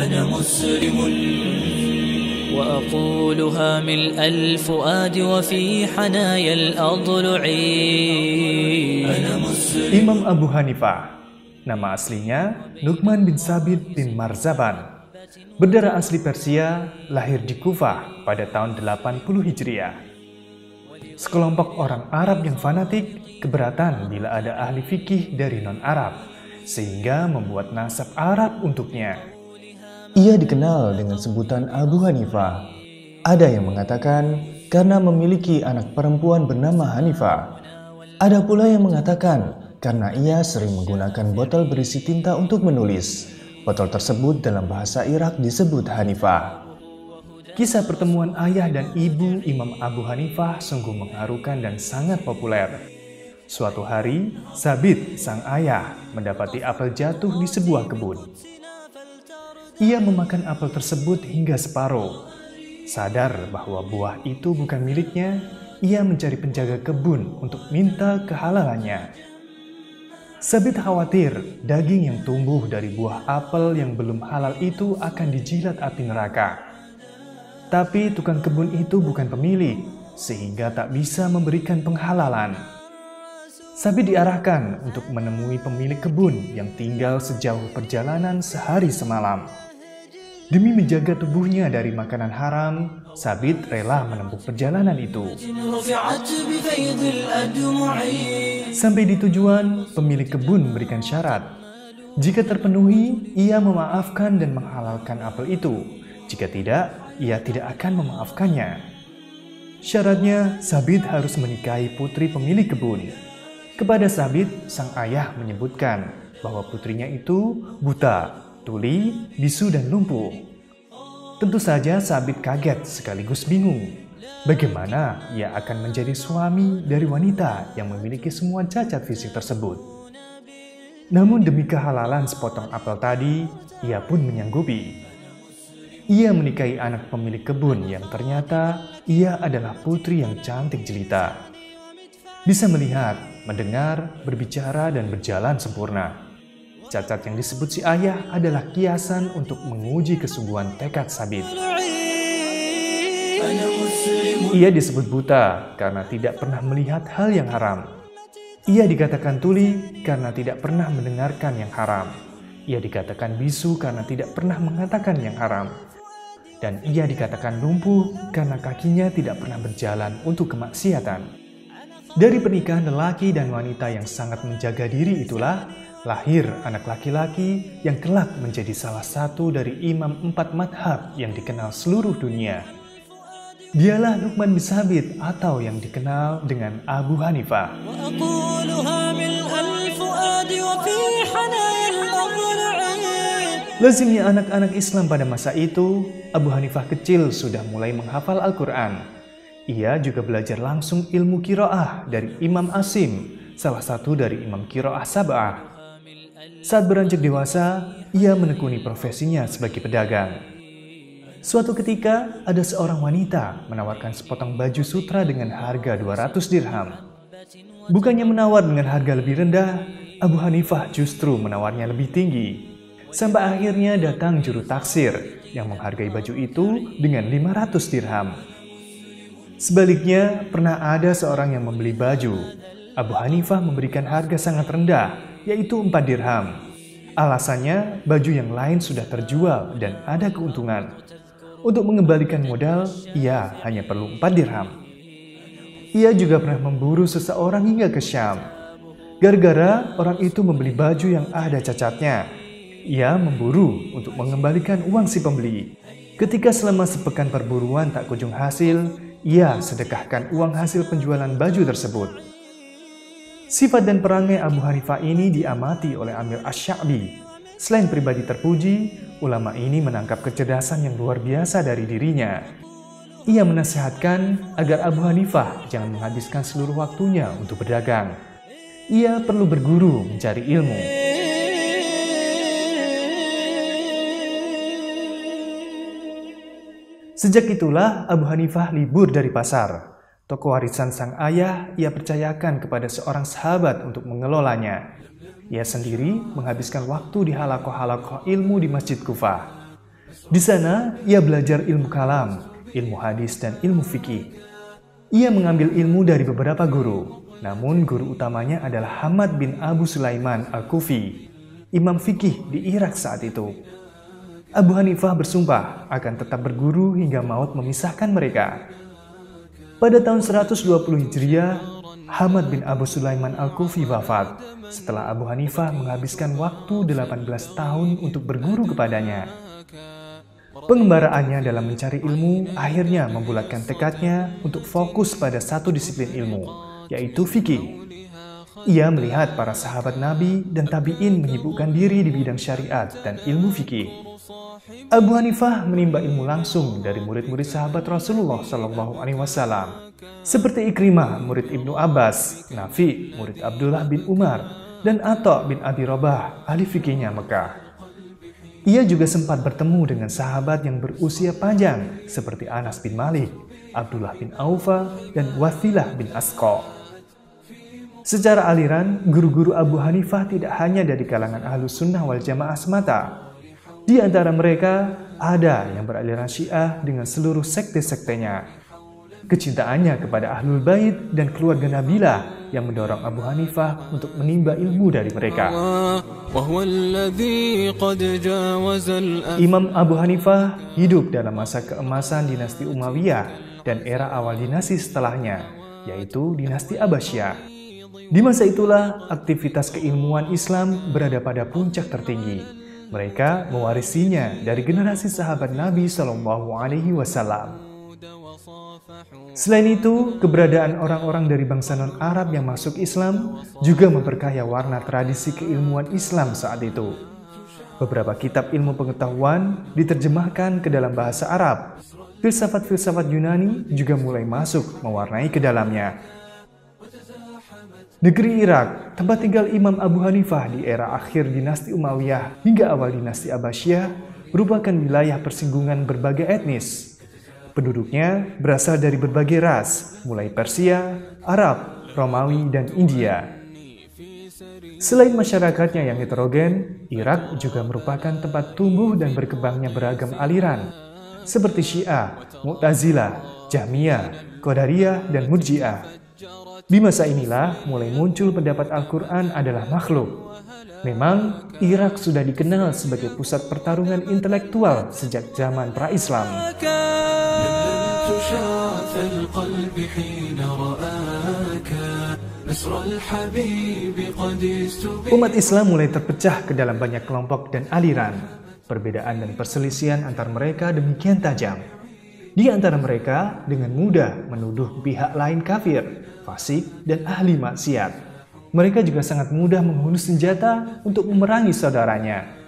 أنا مسلم وأقولها ملء الفؤاد وفي حنايا الأضلع. أنا مسلم. Imam Abu Hanifah, nama aslinya Nu'man bin Sabit bin Marzaban. Berdarah asli Persia, lahir di Kufah pada tahun 80 Hijriah. Sekelompok orang Arab yang fanatik keberatan bila ada ahli fikih dari non-Arab, sehingga membuat nasab Arab untuknya. Ia dikenal dengan sebutan Abu Hanifah. Ada yang mengatakan karena memiliki anak perempuan bernama Hanifah. Ada pula yang mengatakan karena ia sering menggunakan botol berisi tinta untuk menulis. Botol tersebut dalam bahasa Irak disebut Hanifah. Kisah pertemuan ayah dan ibu Imam Abu Hanifah sungguh mengharukan dan sangat populer. Suatu hari, Sabit, sang ayah, mendapati apel jatuh di sebuah kebun. Ia memakan apel tersebut hingga separuh. Sadar bahwa buah itu bukan miliknya, ia mencari penjaga kebun untuk minta kehalalannya. Sabit khawatir daging yang tumbuh dari buah apel yang belum halal itu akan dijilat api neraka. Tapi tukang kebun itu bukan pemilik, sehingga tak bisa memberikan penghalalan. Sabit diarahkan untuk menemui pemilik kebun yang tinggal sejauh perjalanan sehari semalam. Demi menjaga tubuhnya dari makanan haram, Sabit rela menempuh perjalanan itu. Sampai di tujuan, pemilik kebun memberikan syarat. Jika terpenuhi, ia memaafkan dan menghalalkan apel itu. Jika tidak, ia tidak akan memaafkannya. Syaratnya, Sabit harus menikahi putri pemilik kebun. Kepada Sabit, sang ayah menyebutkan bahwa putrinya itu buta, tuli, bisu, dan lumpuh. Tentu saja Sabit kaget sekaligus bingung. Bagaimana ia akan menjadi suami dari wanita yang memiliki semua cacat fisik tersebut? Namun demi kehalalan sepotong apel tadi, ia pun menyanggupi. Ia menikahi anak pemilik kebun yang ternyata ia adalah putri yang cantik jelita. Bisa melihat, mendengar, berbicara, dan berjalan sempurna. Cacat yang disebut si ayah adalah kiasan untuk menguji kesungguhan tekad Sabit. Ia disebut buta karena tidak pernah melihat hal yang haram. Ia dikatakan tuli karena tidak pernah mendengarkan yang haram. Ia dikatakan bisu karena tidak pernah mengatakan yang haram. Dan ia dikatakan lumpuh karena kakinya tidak pernah berjalan untuk kemaksiatan. Dari pernikahan lelaki dan wanita yang sangat menjaga diri itulah lahir anak laki-laki yang kelak menjadi salah satu dari imam 4 madhab yang dikenal seluruh dunia. Dialah Nu'man bin Sabit atau yang dikenal dengan Abu Hanifah. Lazimnya anak-anak Islam pada masa itu, Abu Hanifah kecil sudah mulai menghafal Al-Quran. Ia juga belajar langsung ilmu qiraah dari Imam Asim, salah satu dari imam qiraah Sab'ah. Saat beranjak dewasa, ia menekuni profesinya sebagai pedagang. Suatu ketika, ada seorang wanita menawarkan sepotong baju sutra dengan harga 200 dirham. Bukannya menawar dengan harga lebih rendah, Abu Hanifah justru menawarnya lebih tinggi. Sampai akhirnya datang juru taksir yang menghargai baju itu dengan 500 dirham. Sebaliknya, pernah ada seorang yang membeli baju. Abu Hanifah memberikan harga sangat rendah, yaitu 4 dirham. Alasannya, baju yang lain sudah terjual dan ada keuntungan. Untuk mengembalikan modal, ia hanya perlu 4 dirham. Ia juga pernah memburu seseorang hingga ke Syam. Gara-gara orang itu membeli baju yang ada cacatnya, ia memburu untuk mengembalikan uang si pembeli. Ketika selama sepekan perburuan tak kunjung hasil, ia sedekahkan uang hasil penjualan baju tersebut. Sifat dan perangai Abu Hanifah ini diamati oleh Amir Asy-Sya'bi. Selain pribadi terpuji, ulama ini menangkap kecerdasan yang luar biasa dari dirinya. Ia menasihatkan agar Abu Hanifah jangan menghabiskan seluruh waktunya untuk berdagang. Ia perlu berguru mencari ilmu. Sejak itulah Abu Hanifah libur dari pasar. Toko warisan sang ayah ia percayakan kepada seorang sahabat untuk mengelolanya. Ia sendiri menghabiskan waktu di halakoh-halakoh ilmu di Masjid Kufah. Di sana, ia belajar ilmu kalam, ilmu hadis, dan ilmu fikih. Ia mengambil ilmu dari beberapa guru, namun guru utamanya adalah Hamad bin Abu Sulaiman Al-Kufi, imam fikih di Irak saat itu. Abu Hanifah bersumpah akan tetap berguru hingga maut memisahkan mereka. Pada tahun 120 Hijriah, Hamad bin Abu Sulaiman Al-Kufi wafat setelah Abu Hanifah menghabiskan waktu 18 tahun untuk berguru kepadanya. Pengembaraannya dalam mencari ilmu akhirnya membulatkan tekadnya untuk fokus pada satu disiplin ilmu, yaitu fikih. Ia melihat para sahabat Nabi dan tabi'in menyibukkan diri di bidang syariat dan ilmu fikih. Abu Hanifah menimba ilmu langsung dari murid-murid sahabat Rasulullah SAW, seperti Ikrimah, murid Ibnu Abbas, Nafi, murid Abdullah bin Umar, dan Atha bin Abi Rabah, ahli fikihnya Mekah. Ia juga sempat bertemu dengan sahabat yang berusia panjang seperti Anas bin Malik, Abdullah bin Aufa, dan Wathilah bin Asqa. Secara aliran, guru-guru Abu Hanifah tidak hanya dari kalangan Ahlus Sunnah wal Jamaah semata. Di antara mereka, ada yang beraliran Syiah dengan seluruh sekte-sektenya. Kecintaannya kepada Ahlul Bait dan keluarga Nabilah yang mendorong Abu Hanifah untuk menimba ilmu dari mereka. Imam Abu Hanifah hidup dalam masa keemasan dinasti Umayyah dan era awal dinasti setelahnya, yaitu dinasti Abbasiyah. Di masa itulah aktivitas keilmuan Islam berada pada puncak tertinggi. Mereka mewarisinya dari generasi sahabat Nabi SAW. Selain itu, keberadaan orang-orang dari bangsa non-Arab yang masuk Islam juga memperkaya warna tradisi keilmuan Islam saat itu. Beberapa kitab ilmu pengetahuan diterjemahkan ke dalam bahasa Arab. Filsafat-filsafat Yunani juga mulai masuk mewarnai ke dalamnya. Negeri Irak, tempat tinggal Imam Abu Hanifah di era akhir dinasti Umayyah hingga awal dinasti Abbasiyah, merupakan wilayah persinggungan berbagai etnis. Penduduknya berasal dari berbagai ras, mulai Persia, Arab, Romawi, dan India. Selain masyarakatnya yang heterogen, Irak juga merupakan tempat tumbuh dan berkembangnya beragam aliran, seperti Syiah, Mu'tazilah, Jahmiyah, Qadariyah, dan Murji'ah. Di masa inilah mulai muncul pendapat Al-Quran adalah makhluk. Memang, Irak sudah dikenal sebagai pusat pertarungan intelektual sejak zaman pra-Islam. Umat Islam mulai terpecah ke dalam banyak kelompok dan aliran. Perbedaan dan perselisihan antar mereka demikian tajam. Di antara mereka dengan mudah menuduh pihak lain kafir, fasik, dan ahli maksiat. Mereka juga sangat mudah menghunus senjata untuk memerangi saudaranya.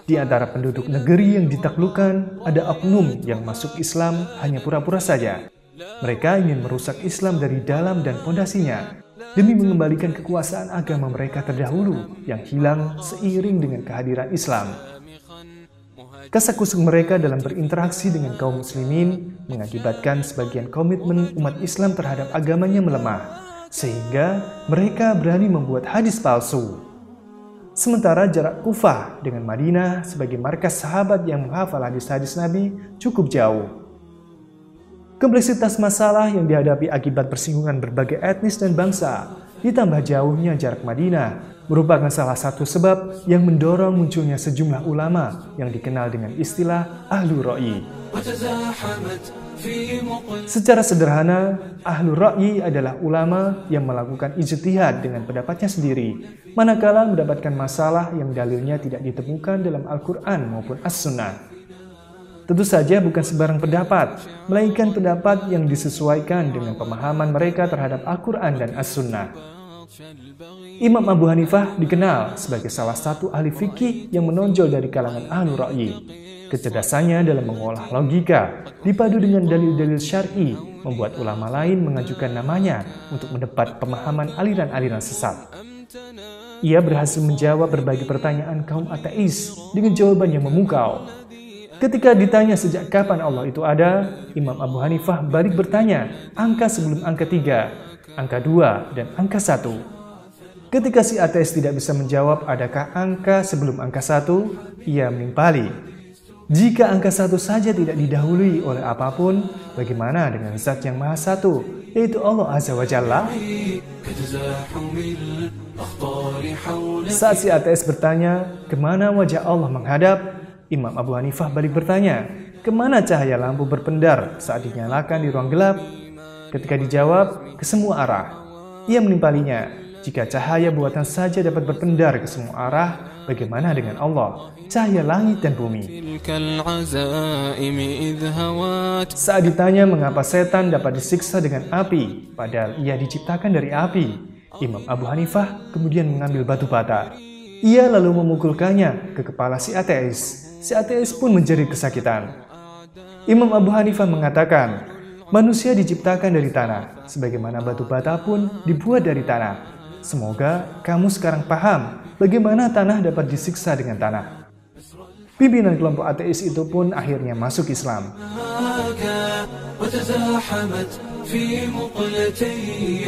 Di antara penduduk negeri yang ditaklukkan, ada oknum yang masuk Islam hanya pura-pura saja. Mereka ingin merusak Islam dari dalam dan pondasinya, demi mengembalikan kekuasaan agama mereka terdahulu yang hilang seiring dengan kehadiran Islam. Kasakusuk mereka dalam berinteraksi dengan kaum muslimin mengakibatkan sebagian komitmen umat Islam terhadap agamanya melemah, sehingga mereka berani membuat hadis palsu. Sementara jarak Kufah dengan Madinah sebagai markas sahabat yang menghafal hadis-hadis Nabi cukup jauh. Kompleksitas masalah yang dihadapi akibat persinggungan berbagai etnis dan bangsa, ditambah jauhnya jarak Madinah, merupakan salah satu sebab yang mendorong munculnya sejumlah ulama yang dikenal dengan istilah Ahlur Ra'yi. Secara sederhana, Ahlur Ra'yi adalah ulama yang melakukan ijtihad dengan pendapatnya sendiri, manakala mendapatkan masalah yang dalilnya tidak ditemukan dalam Al-Quran maupun As-Sunnah. Tentu saja bukan sembarang pendapat, melainkan pendapat yang disesuaikan dengan pemahaman mereka terhadap Al-Quran dan As-Sunnah. Imam Abu Hanifah dikenal sebagai salah satu ahli fikih yang menonjol dari kalangan Ahlur Ra'yi. Kecerdasannya dalam mengolah logika, dipadu dengan dalil-dalil syar'i, membuat ulama lain mengajukan namanya untuk mendebat pemahaman aliran-aliran sesat. Ia berhasil menjawab berbagai pertanyaan kaum ateis dengan jawaban yang memukau. Ketika ditanya sejak kapan Allah itu ada, Imam Abu Hanifah balik bertanya angka sebelum angka 3, angka 2, dan angka 1. Ketika si ateis tidak bisa menjawab adakah angka sebelum angka 1, ia menimpali. Jika angka 1 saja tidak didahului oleh apapun, bagaimana dengan zat yang maha satu, yaitu Allah Azza wa Jalla? Saat si ateis bertanya, kemana wajah Allah menghadap? Imam Abu Hanifah balik bertanya, kemana cahaya lampu berpendar saat dinyalakan di ruang gelap? Ketika dijawab, ke semua arah. Ia menimpalinya, jika cahaya buatan saja dapat berpendar ke semua arah, bagaimana dengan Allah, cahaya langit dan bumi? Saat ditanya mengapa setan dapat disiksa dengan api, padahal ia diciptakan dari api, Imam Abu Hanifah kemudian mengambil batu bata. Ia lalu memukulkannya ke kepala si ateis. Si ateis pun menjerit kesakitan. Imam Abu Hanifah mengatakan, manusia diciptakan dari tanah, sebagaimana batu bata pun dibuat dari tanah. Semoga kamu sekarang paham bagaimana tanah dapat disiksa dengan tanah. Pimpinan kelompok ateis itu pun akhirnya masuk Islam.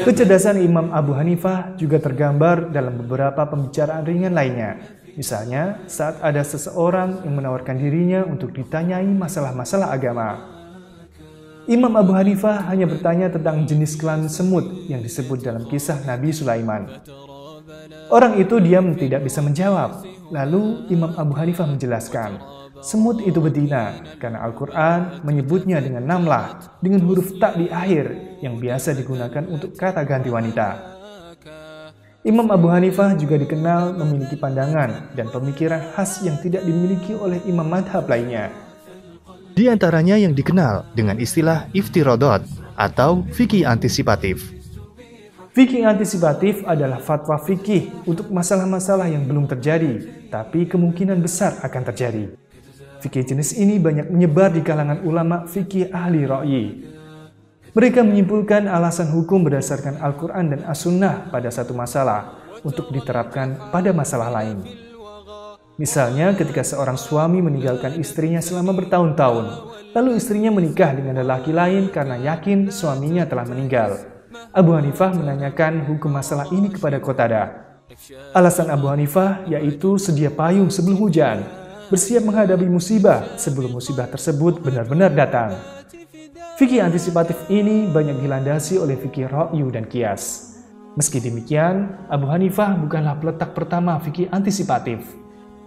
Kecerdasan Imam Abu Hanifah juga tergambar dalam beberapa pembicaraan ringan lainnya. Misalnya, saat ada seseorang yang menawarkan dirinya untuk ditanyai masalah-masalah agama. Imam Abu Hanifah hanya bertanya tentang jenis kelamin semut yang disebut dalam kisah Nabi Sulaiman. Orang itu diam tidak bisa menjawab. Lalu Imam Abu Hanifah menjelaskan, semut itu betina karena Al-Quran menyebutnya dengan namlah, dengan huruf tak di akhir yang biasa digunakan untuk kata ganti wanita. Imam Abu Hanifah juga dikenal memiliki pandangan dan pemikiran khas yang tidak dimiliki oleh imam madhab lainnya. Di antaranya yang dikenal dengan istilah iftirodot atau fikih antisipatif. Fikih antisipatif adalah fatwa fikih untuk masalah-masalah yang belum terjadi, tapi kemungkinan besar akan terjadi. Fikih jenis ini banyak menyebar di kalangan ulama fikih ahli ra'yi. Mereka menyimpulkan alasan hukum berdasarkan Al-Quran dan As-Sunnah pada satu masalah untuk diterapkan pada masalah lain. Misalnya ketika seorang suami meninggalkan istrinya selama bertahun-tahun, lalu istrinya menikah dengan lelaki lain karena yakin suaminya telah meninggal. Abu Hanifah menanyakan hukum masalah ini kepada Qatadah. Alasan Abu Hanifah yaitu sedia payung sebelum hujan, bersiap menghadapi musibah sebelum musibah tersebut benar-benar datang. Fikih antisipatif ini banyak dilandasi oleh fikih ra'yu dan qiyas. Meski demikian, Abu Hanifah bukanlah peletak pertama fikih antisipatif.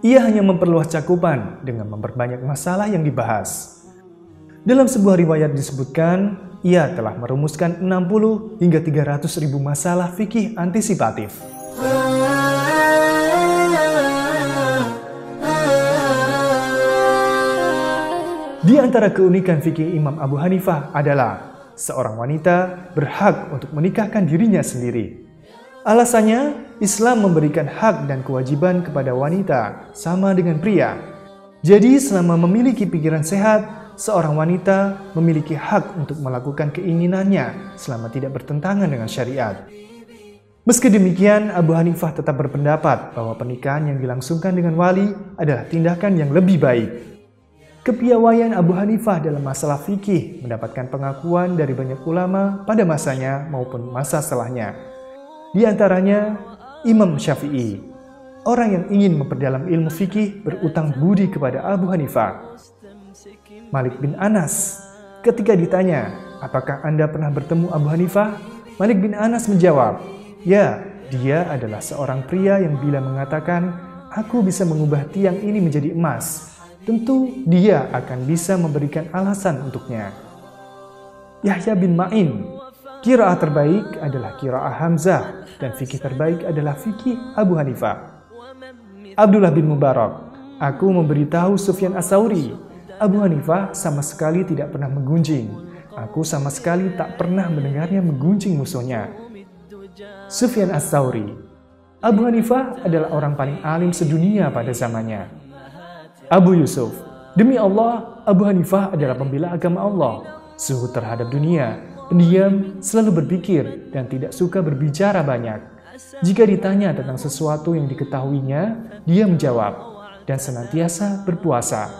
Ia hanya memperluas cakupan dengan memperbanyak masalah yang dibahas. Dalam sebuah riwayat disebutkan, ia telah merumuskan 60 hingga 300 ribu masalah fikih antisipatif. Di antara keunikan fikih Imam Abu Hanifah adalah seorang wanita berhak untuk menikahkan dirinya sendiri. Alasannya, Islam memberikan hak dan kewajiban kepada wanita sama dengan pria. Jadi selama memiliki pikiran sehat, seorang wanita memiliki hak untuk melakukan keinginannya selama tidak bertentangan dengan syariat. Meski demikian, Abu Hanifah tetap berpendapat bahwa pernikahan yang dilangsungkan dengan wali adalah tindakan yang lebih baik. Kepiawaian Abu Hanifah dalam masalah fikih mendapatkan pengakuan dari banyak ulama pada masanya maupun masa setelahnya. Di antaranya, Imam Syafi'i, orang yang ingin memperdalam ilmu fikih berutang budi kepada Abu Hanifah. Malik bin Anas, ketika ditanya, apakah Anda pernah bertemu Abu Hanifah? Malik bin Anas menjawab, ya, dia adalah seorang pria yang bila mengatakan, aku bisa mengubah tiang ini menjadi emas, tentu dia akan bisa memberikan alasan untuknya. Yahya bin Ma'in, qiraah terbaik adalah qiraah Hamzah dan fikih terbaik adalah fikih Abu Hanifah. Abdullah bin Mubarak, aku memberitahu Sufyan As-Tsauri, Abu Hanifah sama sekali tidak pernah menggunjing. Aku sama sekali tak pernah mendengarnya menggunjing musuhnya. Sufyan As-Tsauri, Abu Hanifah adalah orang paling alim sedunia pada zamannya. Abu Yusuf, demi Allah, Abu Hanifah adalah pembela agama Allah, zuhud terhadap dunia, pendiam, selalu berpikir, dan tidak suka berbicara banyak. Jika ditanya tentang sesuatu yang diketahuinya, dia menjawab, dan senantiasa berpuasa.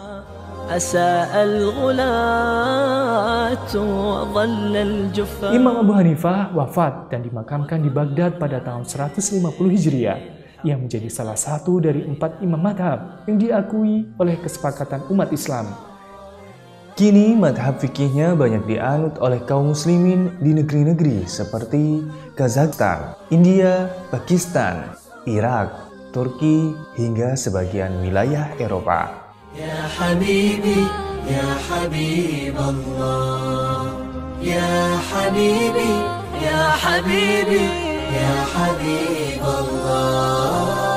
Imam Abu Hanifah wafat dan dimakamkan di Baghdad pada tahun 150 Hijriah. Ia menjadi salah satu dari 4 imam madhab yang diakui oleh kesepakatan umat Islam. Kini madhab fikihnya banyak dianut oleh kaum muslimin di negeri-negeri seperti Kazakhstan, India, Pakistan, Irak, Turki, hingga sebagian wilayah Eropa. Ya Habibi, Ya Habib Allah, Ya Habibi, Ya Habibi, Ya Habib Allah.